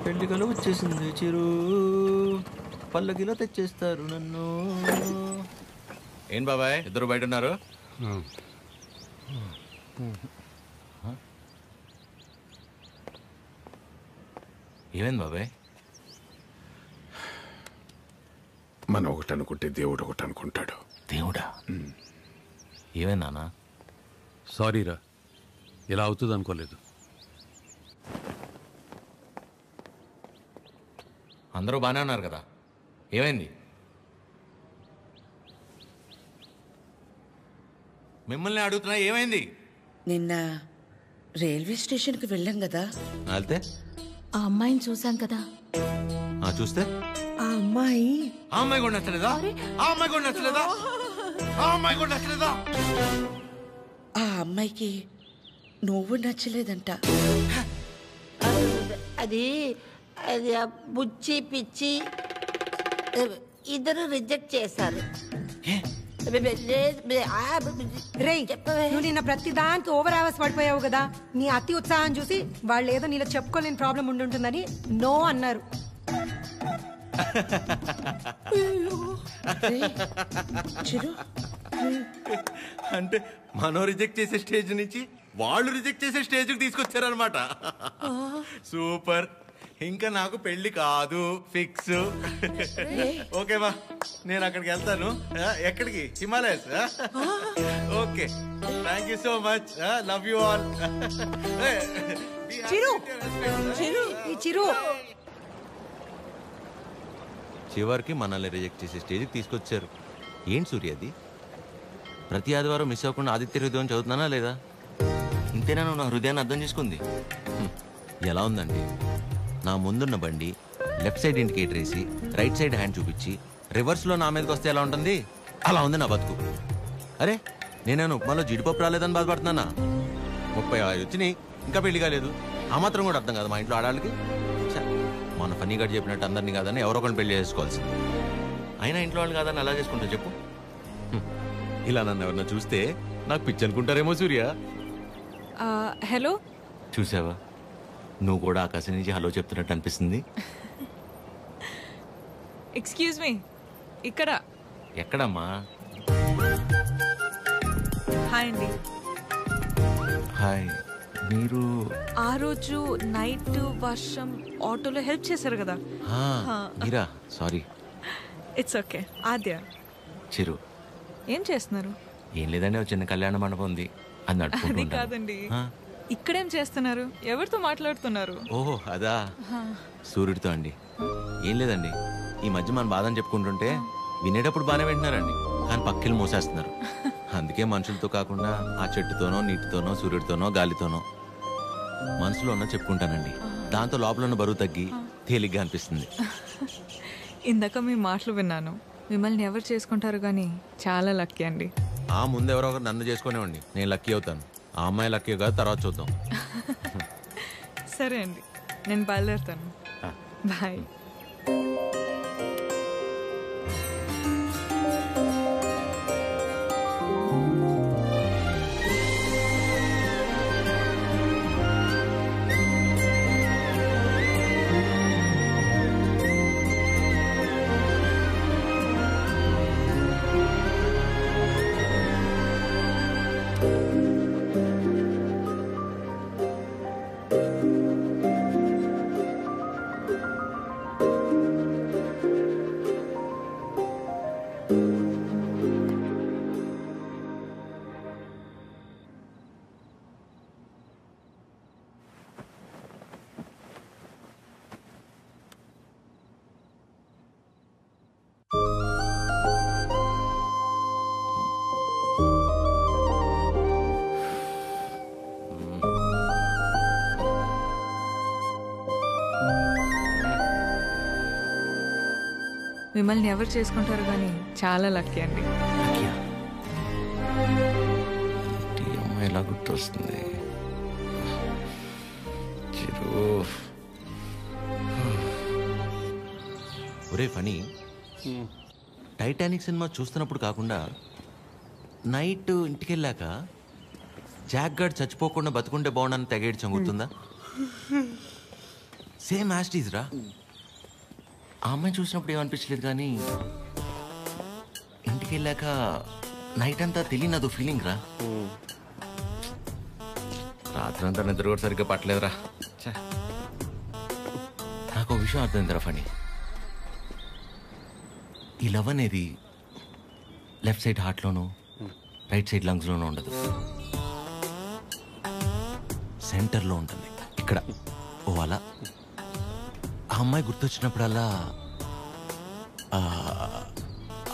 పెళ్లి కల వచ్చేసింది చిరు, పల్లకిలో తెచ్చేస్తారు నన్ను. ఏం బాబాయ్ ఇద్దరు బయట ఉన్నారు? ఏమైంది బాబాయ్? మనం ఒకటి అనుకుంటే దేవుడు ఒకటి అనుకుంటాడు. దేవుడా? ఏమైంది నాన్న? సారీరా, ఇలా అవుతుంది అనుకోలేదు. అందరూ బాగానే ఉన్నారు కదా, ఏమైంది? మిమ్మల్ని అడుగుతున్నా, ఏమైంది? నిన్న రైల్వే స్టేషన్కి వెళ్ళాం కదా, వెళ్తే ఆ అమ్మాయిని చూసాం కదా. చూస్తే ఆ అమ్మాయి కూడా నచ్చలేదా? ఆ అమ్మాయి కూడా నచ్చలేదా? ఆ అమ్మాయి కూడా నచ్చలేదా? ఆ అమ్మాయికి నువ్వు నచ్చలేదంట. అది అది బుచ్చి పిచ్చి ఇద్దరు రిజెక్ట్ చేశారు. రేయ్, నువ్వు నిన్న ప్రతి దానికి ఓవర్ అవర్స్ పడిపోయావు కదా. నీ అతి ఉత్సాహం చూసి వాళ్ళు ఏదో నీలో చెప్పుకోలేని ప్రాబ్లం ఉండుంటుందని నో అన్నారు. అంటే మనం రిజెక్ట్ చేసే స్టేజ్ నుంచి వాళ్ళు రిజెక్ట్ చేసే స్టేజ్కి తీసుకొచ్చారనమాట. సూపర్. ఇంకా నాకు పెళ్లి కాదు, ఫిక్స్. ఓకేమా, నేను అక్కడికి వెళ్తాను. ఎక్కడికి? Himalayas. Okay, thank you so much. Love you all. చివరికి మనల్ని రిజెక్ట్ చేసే స్టేజ్కి తీసుకొచ్చారు. ఏంటి సూర్య అది? ప్రతి ఆదివారం మిస్ అవ్వకుండా ఆదిత్య హృదయం చదువుతున్నానా లేదా? ఇంతేనా నువ్వు నా హృదయాన్ని అర్థం చేసుకుంది? ఎలా ఉందండి, నా ముందున్న బండి లెఫ్ట్ సైడ్ ఇండికేటర్ వేసి రైట్ సైడ్ హ్యాండ్ చూపించి రివర్స్లో నా మీదకి వస్తే ఎలా ఉంటుంది? అలా ఉంది నా బతుకు. అరే, నేనేను ఉప్మాలో జీడిపప్పు రాలేదని బాధపడుతున్నానా? 30 వచ్చినాయి, ఇంకా పెళ్లి కాలేదు. ఆ మాత్రం కూడా అర్థం కాదు మా ఇంట్లో ఆడాళ్ళకి. మన ఫన్నీగా చెప్పినట్టు అందరినీ కాదని ఎవరో ఒకరిని పెళ్లి చేసుకోవాల్సింది. అయినా ఇంట్లో వాళ్ళు కాదని అలా చేసుకుంటా చెప్పు? ఇలా నన్ను ఎవరన్నా చూస్తే నాకు పిచ్చి అనుకుంటారేమో సూర్య. హలో, చూసావా, నువ్వు కూడా ఆకాశం నుంచి హలో చెప్తున్నట్టు అనిపిస్తుంది. ఎక్స్క్యూజ్ మీ, ఇక్కడ. ఎక్కడమ్మా? హాయ్ అండి. హాయ్. మీరు ఆ రోజు నైట్ వర్షం ఆటోలో హెల్ప్ చేశారు కదా? మీరా? Sorry. It's okay. Adya. Chiru. ఏం చేస్తున్నారు? ఏం లేదండి, చిన్న కళ్యాణ మండపం ఉంది, అది అది కాదండి. ఇక్కడేం చేస్తున్నారు? ఎవరితో మాట్లాడుతున్నారు? ఓహో అదా, సూర్యుడితో అండి. ఏం లేదండి, ఈ మధ్య మన బాధని చెప్పుకుంటుంటే వినేటప్పుడు బాగానే వింటున్నారండి, కానీ పక్కిలు మోసేస్తున్నారు. అందుకే మనుషులతో కాకుండా ఆ చెట్టుతోనో, నీటితోనో, సూర్యుడితోనో, గాలితోనో మనసులో ఉన్న చెప్పుకుంటానండి. దాంతో లోపల ఉన్న బరువు తగ్గి తేలిగ్గా అనిపిస్తుంది. ఇందాక మీ మాటలు విన్నాను. మిమ్మల్ని ఎవరు చేసుకుంటారు కానీ చాలా లక్కీ అండి. ఆ ముందు ఎవరో ఒకరు నన్ను చేసుకునేవండి, నేను లక్కీ అవుతాను. ఆ అమ్మాయి లక్కీ కాదు, తర్వాత చూద్దాం. సరే అండి, నేను బయలుదేరుతాను. బాయ్. మిమ్మల్ని ఎవరు చేసుకుంటారు కానీ చాలా లక్కీ అండి. ఎలా గుర్తొస్తుంది? ఒరే ఫనీ, టైటానిక్ సినిమా చూస్తున్నప్పుడు కాకుండా నైట్ ఇంటికి వెళ్ళాక జాక్ గార్డ్ చచ్చిపోకుండా బతుకుంటే బాగుండని తెగేడ్చం గుర్తుందా? సేమ్ యాస్టీస్ రా. ఆ అమ్మాయిని చూసినప్పుడు ఏమనిపించలేదు, కానీ ఇంటికి వెళ్ళాక నైట్ అంతా తెలియనదు ఫీలింగ్ రా. రాత్రంతా నిద్ర కూడా సరిగ్గా పట్టలేదురా. నాకు ఒక విషయం అర్థమైందిరా ఫణి. ఈ లవ్ అనేది లెఫ్ట్ సైడ్ హార్ట్లోనూ రైట్ సైడ్ లంగ్స్లోనూ ఉండదు, సెంటర్లో ఉంటుంది. ఇక్కడ ఓ అలా ఆ అమ్మాయి గుర్తొచ్చినప్పుడల్లా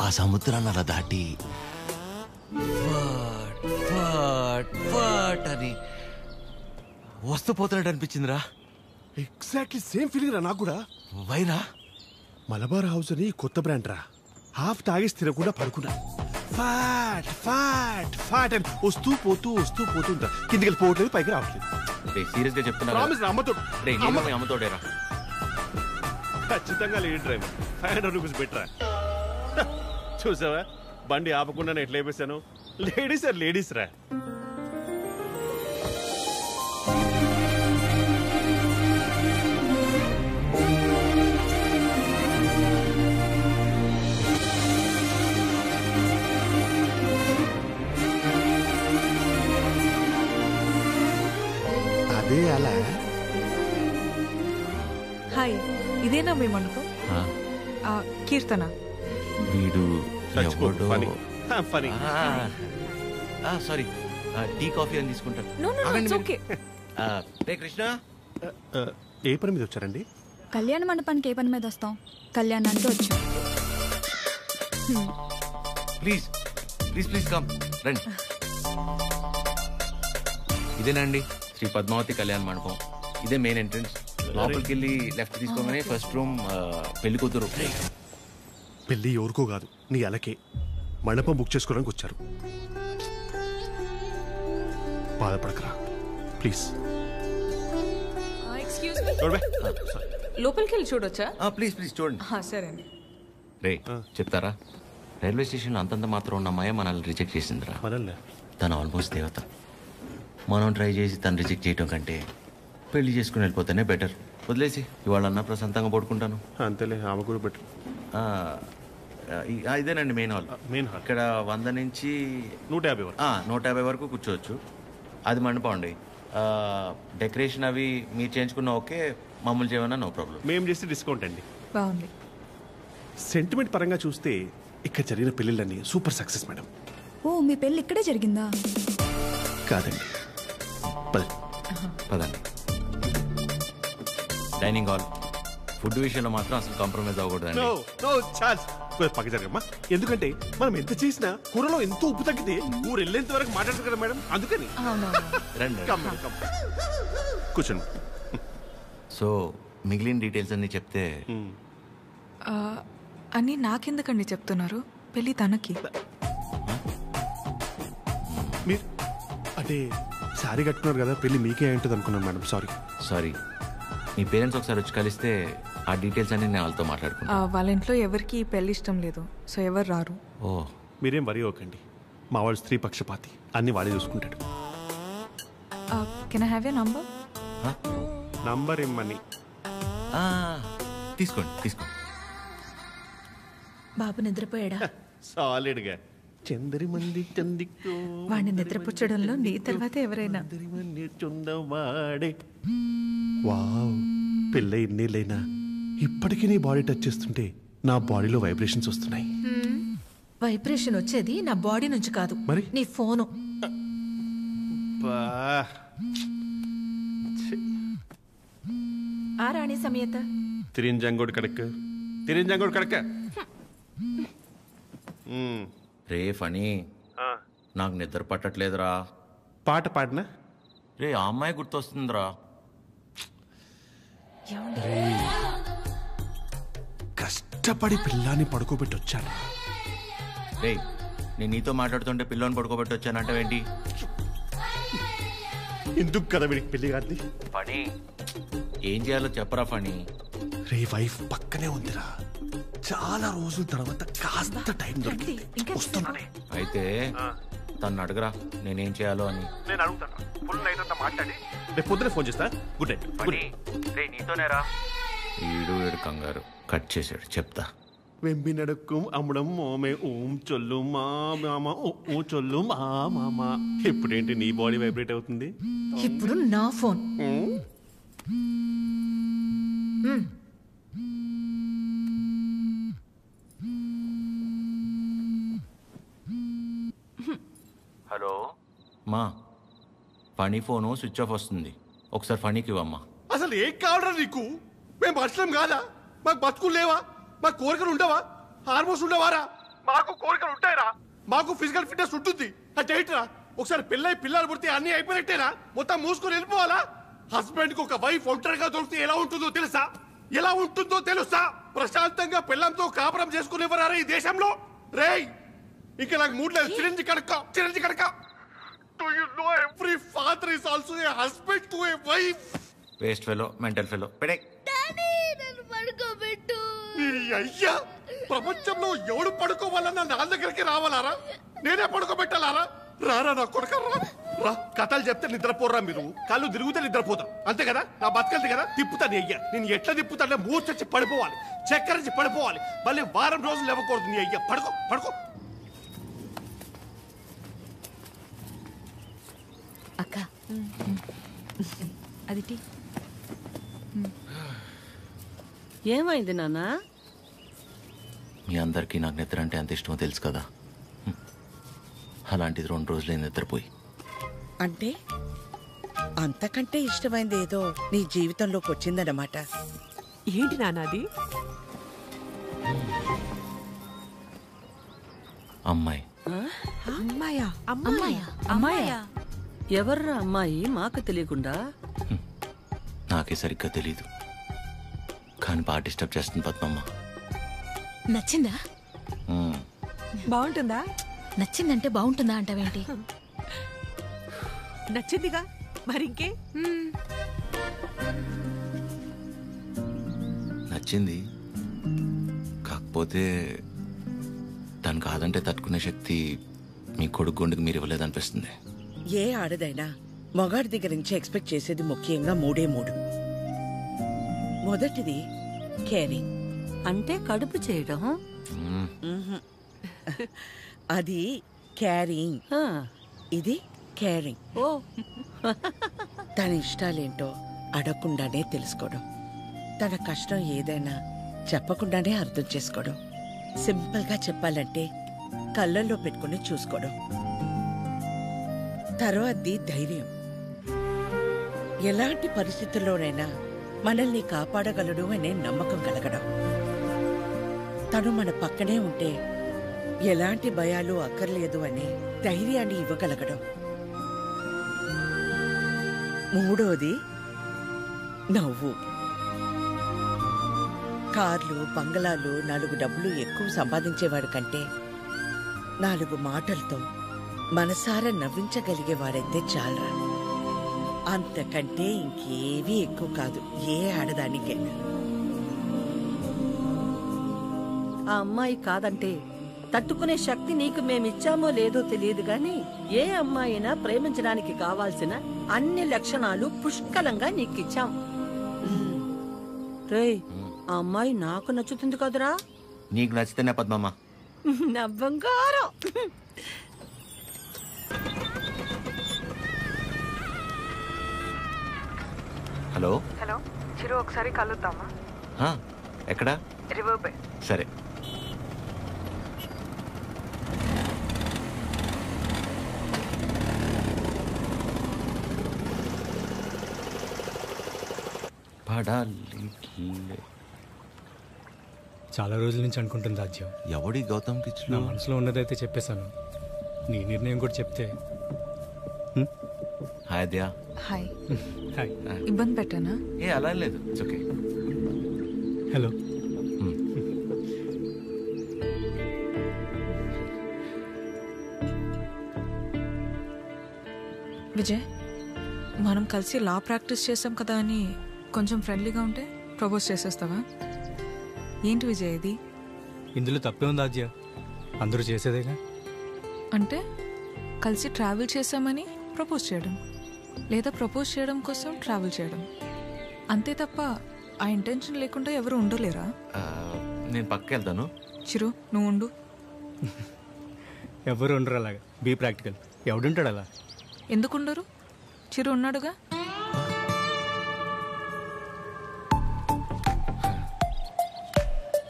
ఆ సముద్రాన్ని అలా దాటి అని వస్తూ పోతున్నట్టు అనిపించిందిరా. ఎగ్జాక్ట్లీ సేమ్ ఫీలింగ్ రా నాకు కూడా. వైరా మలబార్ హౌస్ అని కొత్త బ్రాండ్ రా. హాఫ్ తాగేసి తినకుండా పడుకున్నా. ఫాట్ ఫాట్ ఫాట్ అని వస్తూ పోతుంటా. కిందికి వెళ్ళి పోవట్లేదు, పైకి రావట్లేదు. సీరియస్ గా చెప్తున్నా, అమ్మతో అమ్మతోడేరా. ఖచ్చితంగా లేడీ డ్రైవర్. 500 రూపీస్ బెటరా. చూసావా బండి ఆపకుండా ఎట్లా వేసాను. లేడీస్ రా. అదే అలా. హాయ్, ఇదేనా మీ మండపం? కీర్తన. వీడు ఎవడో ఫనీ. సారీ, టీ కాఫీ అని తీసుకుంటాను. No, no, no, it's okay. రే కృష్ణ, ఏ పని మీద వచ్చారండి? కళ్యాణ మండపానికి ఏ పని మీద వస్తాం? కళ్యాణానికి వచ్చాం. ప్లీజ్ ప్లీజ్ ప్లీజ్ కమ్, రండి. ఇదేనండి శ్రీ పద్మావతి కళ్యాణ మండపం. ఇదే మెయిన్ ఎంట్రన్స్. లోపలికి వెళ్ళి లెఫ్ట్ తీసుకోగానే ఫస్ట్ రూమ్ పెళ్లి కూతురు. పెళ్లి ఎవరికో కాదు, నీ అలకే. మండపం బుక్ చేసుకోవడానికి వచ్చారు. బాధపడకరా ప్లీజ్. ఎక్స్క్యూజ్ మీ, లోపలికి వెళ్ళి చూడొచ్చా? ప్లీజ్ ప్లీజ్ చూడండి. సరే అండి. రే చెప్తారా, రైల్వే స్టేషన్లో అంతంత మాత్రం ఉన్న అమ్మాయి మనల్ని రిజెక్ట్ చేసిందిరా. తను ఆల్మోస్ట్ దేవత. మనం ట్రై చేసి తను రిజెక్ట్ చేయటం కంటే పెళ్లి చేసుకుని వెళ్ళిపోతేనే బెటర్. వదిలేసి ఇవాళ అన్న ప్రశాంతంగా పడుకుంటాను. అంతేలే, ఆమె కూడా బెటర్. ఇదేనండి మెయిన్ హాల్. ఇక్కడ 100 నుంచి 150 వరకు 150 వరకు కూర్చోవచ్చు. అది మండపం అండి. డెకరేషన్ అవి మీరు చేయించుకున్న ఓకే, మామూలు చేయమన్నా నో ప్రాబ్లం. మేము చేస్తే డిస్కౌంట్ అండి. బాగుంది. సెంటిమెంట్ పరంగా చూస్తే ఇక్కడ జరిగిన పెళ్ళిళ్ళన్నీ సూపర్ సక్సెస్ మేడం. ఓ, మీ పెళ్ళి ఇక్కడే జరిగిందా? కాదండి, పదండి. Dining hall. ఫుడ్ విషయంలో మాత్రం అసలు కాంప్రమైజ్ అవ్వకూడదండి. పక్క జరగమ్మా. ఎందుకంటే మనం ఎంత చేసినా కూరలో ఎంతో ఉప్పు తగ్గితే ఊరు వెళ్ళేంత వరకు మాట్లాడతారు కదా మేడం, అందుకని. కూర్చోండి. సో మిగిలిన డీటెయిల్స్ అన్ని చెప్తే. అని నాకెందుకండి చెప్తున్నారు? పెళ్ళి తనకి. మీరు అంటే శారీ కట్టుకున్నారు కదా, పెళ్ళి మీకే ఉంటుంది అనుకున్నాను మేడం. సారీ. మీ పేరెంట్స్ ఒకసారి వచ్చి కలిస్తే ఆ డీటెయిల్స్ అన్ని నేను వాళ్ళతో మాట్లాడుకున్నాను. వాళ్ళ ఇంట్లో ఎవరికి పెళ్లి ఇష్టం లేదు, సో ఎవరు రారు. ఓ, మీరేం వరి అవ్వకండి. మా వాడు స్త్రీ పక్షపాతి, అన్ని వాడే చూసుకుంటాడు. Can I have your number? Number ఇమ్మని. తీసుకోండి. బాబు నిద్రపోయాడా? సాలిడ్గా. చందరి మంది చందికో వాడిని నిద్రపుచ్చడంలో నీ తర్వాత ఎవరైనా. వావ్, పెళ్ళై ఇన్నేళ్ళైనా ఇప్పటికీ నీ బాడీ టచ్ చేస్తుంటే నా బాడీలో వైబ్రేషన్స్ వస్తున్నాయి. వైబ్రేషన్ వచ్చేది నా బాడీ నుంచి కాదు, మరి నీ ఫోను. ఆ రాణి సమేత తిరింజంగోడు కడక. రే ఫణి, నాకు నిద్ర పట్టట్లేదురా. పాట పాడినా రే, ఆ అమ్మాయి గుర్తొస్తుందిరా. కష్టపడి పిల్లాన్ని పడుకోబెట్టి వచ్చాను. రే, నేను నీతో మాట్లాడుతుంటే పిల్లని పడుకోబెట్టి వచ్చానంటావేంటి? ఎందుకు కదా వీడికి పెళ్లి కాదు? ఫణి, ఏం చేయాలో చెప్పరా ఫణి. రే, వైఫ్ పక్కనే ఉందిరా. చాలా రోజుల తర్వాత కాస్త టైం దొరికింది. అయితే తను అడగరా నేనేం చేయాలో అని. నేను అడుగుతాను. ఫుల్ నైట్ అంతా మాట్లాడి రేపు పొద్దున ఫోన్ చేస్తా. Good night. Good night. నీతోనేరా ఈడు ఏడు కంగారు కట్ చేశాడు. చెప్తా. వెంబి నడుక్కుం అమ్మడం మోమే ఓం చొల్లు మా మామ ఓ చొల్లు మా మామ. ఇప్పుడేంటి నీ బాడీ వైబ్రేట్ అవుతుంది? ఇప్పుడు నా ఫోన్. హలో మా ఫనీ ఫోను స్విచ్ ఆఫ్ వస్తుంది. ఒకసారి ఫనీకి ఇవ్వమ్మా. అసలు ఏం కావడరా నీకు? మేము మనుషులం కాదా? మాకు బతుకులు లేవా? మాకు కోరికలు ఉండవా? హార్మోన్స్ ఉండవారా? మాకు కోరికలు ఉంటాయరా? మాకు ఫిజికల్ ఫిట్నెస్ ఉంటుంది. అంటే ఏంట్రా? ఒకసారి పెళ్ళై పిల్లలు పుడితే అన్ని అయిపోయినట్టేనా? మొత్తం మూసుకొని వెళ్ళిపోవాలా? హస్బెండ్ కి ఒక వైఫ్ ఒంటరిగా దొరికితే ఎలా ఉంటుందో తెలుసా? ఎలా ఉంటుందో తెలుసా? ప్రశాంతంగా పిల్లంతో కాపురం చేసుకునేవారా ఈ దేశంలో? రేయ్, ఇంకా నాకు మూడు లేదు. Chironji కడక. Do you know every father is also a husband to a wife? Waste fellow, mental fellow. పెడే అయ్యా, ప్రపంచంలో ఎవడు పడుకోవాలన్నా నా దగ్గరికి రావాలారా? నేనే పడుకోబెట్టాలారా? రారా నా కొడుక, రా. కథలు చెప్తే నిద్రపోరా మీరు. కళ్ళు తిరుగుతే నిద్రపోతాం, అంతే కదా? నా బతకల్ది కదా, తిప్పుతాను. అయ్యా, నేను ఎట్లా తిప్పుతానే మూర్చొచ్చి పడిపోవాలి, చక్కరించి పడిపోవాలి. మళ్ళీ వారం రోజులు ఇవ్వకూడదు. నీ అయ్యా, పడుకో. అక్క అది టీ. ఏమైంది నాన్నా? మీ అందరికీ నాకు నిద్ర అంటే ఎంత ఇష్టమో తెలుసు కదా. అలాంటిది 2 రోజులే నిద్రపోయి. అంటే అంతకంటే ఇష్టమైంది ఏదో నీ జీవితంలోకి వచ్చిందన్నమాట. ఏంటి నాన్నది? అమ్మాయి. అమ్మాయా? ఎవర్రా అమ్మాయి? మాకు తెలియకుండా. నాకే సరిగ్గా తెలీదు, కానీ బాగా డిస్టర్బ్ చేస్తుంది పద్మమ్మ. నచ్చిందా? బాగుంటుందా? నచ్చిందంటే బాగుంటుందా అంటావేంటి? నచ్చిందిగా, మరింకే. నచ్చింది, కాకపోతే తను కాదంటే తట్టుకునే శక్తి మీ కొడుకు గుండెకి మీరు ఇవ్వలేదనిపిస్తుంది. ఏ ఆడదైనా మగాడి దగ్గర నుంచి ఎక్స్పెక్ట్ చేసేది ముఖ్యంగా 3. మొదటిది కేరింగ్, అంటే కడుపు చేయడం. అది క్యారింగ్, ఇది కేరింగ్. ఓ, తన ఇష్టాలేంటో అడగకుండానే తెలుసుకోవడం, తన కష్టం ఏదైనా చెప్పకుండానే అర్థం చేసుకోవడం, సింపుల్ గా చెప్పాలంటే కళ్ళల్లో పెట్టుకుని చూసుకోవడం. తర్వాతది ధైర్యం, ఎలాంటి పరిస్థితుల్లోనైనా మనల్ని కాపాడగలడు అనే నమ్మకం కలగడం. తను మన పక్కనే ఉంటే ఎలాంటి భయాలు అక్కర్లేదు అనే ధైర్యాన్ని ఇవ్వగలగడం. 3వది నవ్వు. కార్లు, బంగళాలు, 4 డబ్బులు ఎక్కువ సంపాదించేవాడు కంటే 4 మాటలతో మనసారా నవ్వించగలిగేవాడైతే చాలరా. అంతకంటే ఇంకేవీ ఎక్కువ కాదు ఏ ఆడదానికైనా. ఆ అమ్మాయి కాదంటే తట్టుకునే శక్తి నీకు మేమిచ్చామో లేదో తెలియదు గాని, ఏ అమ్మాయినా ప్రేమించడానికి కావాల్సిన అన్ని లక్షణాలు పుష్కలంగా నీకిచ్చాం. రేయ్, ఆ అమ్మాయి నాకు నచ్చుతుంది కదరా? నీకు నచ్చితేనే పద్మమ్మ. నా బంగారం. హలో చిరు, ఒకసారి కలుద్దామా? ఎక్కడా? River bay. సరే. చాలా రోజుల నుంచి అనుకుంటుంది రాజ్యం. ఎవడి గౌతమ్ కిచ్లు? నా మనసులో ఉన్నదైతే చెప్పేశాను. నీ నిర్ణయం కూడా చెప్తే. హాయ్ దయా. హాయ్. హాయ్. ఇబ్బంది పెట్టానా? ఏ అలా లేదు, ఇట్స్ ఓకే. హలో. విజయ్, మనం కలిసి లా ప్రాక్టీస్ చేసాం కదా అని కొంచెం ఫ్రెండ్లీగా ఉంటే ప్రపోజ్ చేసేస్తావా? ఏంటి విజయ్ ఇది? ఇందులో తప్పే ఉంది రాజ్య, అందరూ చేసేదేగా. అంటే కలిసి ట్రావెల్ చేసామని ప్రపోజ్ చేయడం. లేదా ప్రపోజ్ చేయడం కోసం ట్రావెల్ చేయడం, అంతే తప్ప ఆ ఇంటెన్షన్ లేకుండా ఎవరు ఉండలేరా? నేను పక్కకి వెళ్తాను. చిరు నువ్వు ఉండు. ఎవరు ఉండరు అలాగా. Be practical. ఎవడుంటాడు అలా? ఎందుకుండరు? చిరు ఉన్నాడుగా.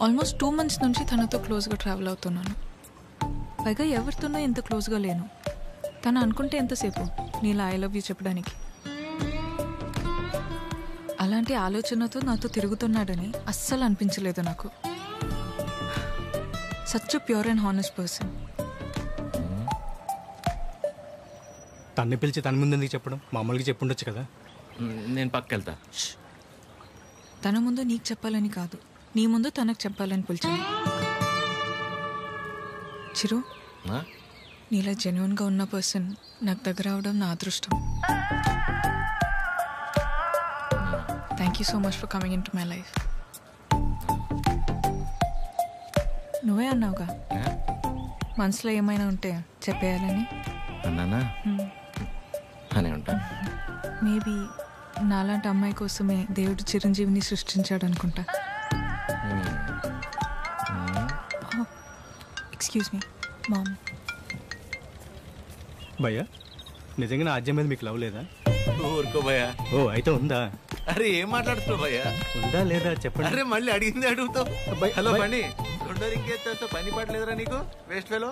ఆల్మోస్ట్ 2 months నుంచి తనతో క్లోజ్గా ట్రావెల్ అవుతున్నాను. పైగా ఎవరితోనో ఎంత క్లోజ్గా లేను. తను అనుకుంటే ఎంతసేపు నీలా ఐ లవ్ యూ చెప్పడానికి. అలాంటి ఆలోచనతో నాతో తిరుగుతున్నాడని అస్సలు అనిపించలేదు నాకు. Such pure and honest person. తన్ని పిలిచి తన ముందు ఎందుకు చెప్పడం? మామూలుగా చెప్పుండొచ్చు కదా. నేను పక్కకి వెళ్తా. తన ముందు నీకు చెప్పాలని కాదు, నీ ముందు తనకు చెప్పాలని పిలిచాను. చిరు, నీలా జెన్యున్గా ఉన్న పర్సన్ నాకు దగ్గర అవడం నా అదృష్టం. Thank you so much for coming in to my life. నువ్వే అన్నావుగా మనసులో ఏమైనా ఉంటే చెప్పేయాలని. అన్నానా? అనే ఉంటాను. మేబీ నాలాంటి అమ్మాయి కోసమే దేవుడు చిరంజీవిని సృష్టించాడు అనుకుంటా. Excuse me ma'am. భయ్యా, నిజంగా నా ఆద్యం మీద మీకు లవ్ లేదా? ఊరుకో భయ్యా. ఓ అయితే ఉందా? అరే ఏం మాట్లాడుతున్నావు భయ్యా? ఉందా లేదా చెప్పండి. అరే మళ్ళీ అడిగింది అడుగుతావు. హలో పని ఇంకేస్తా పని పడలేదురా నీకు? Waste fellow.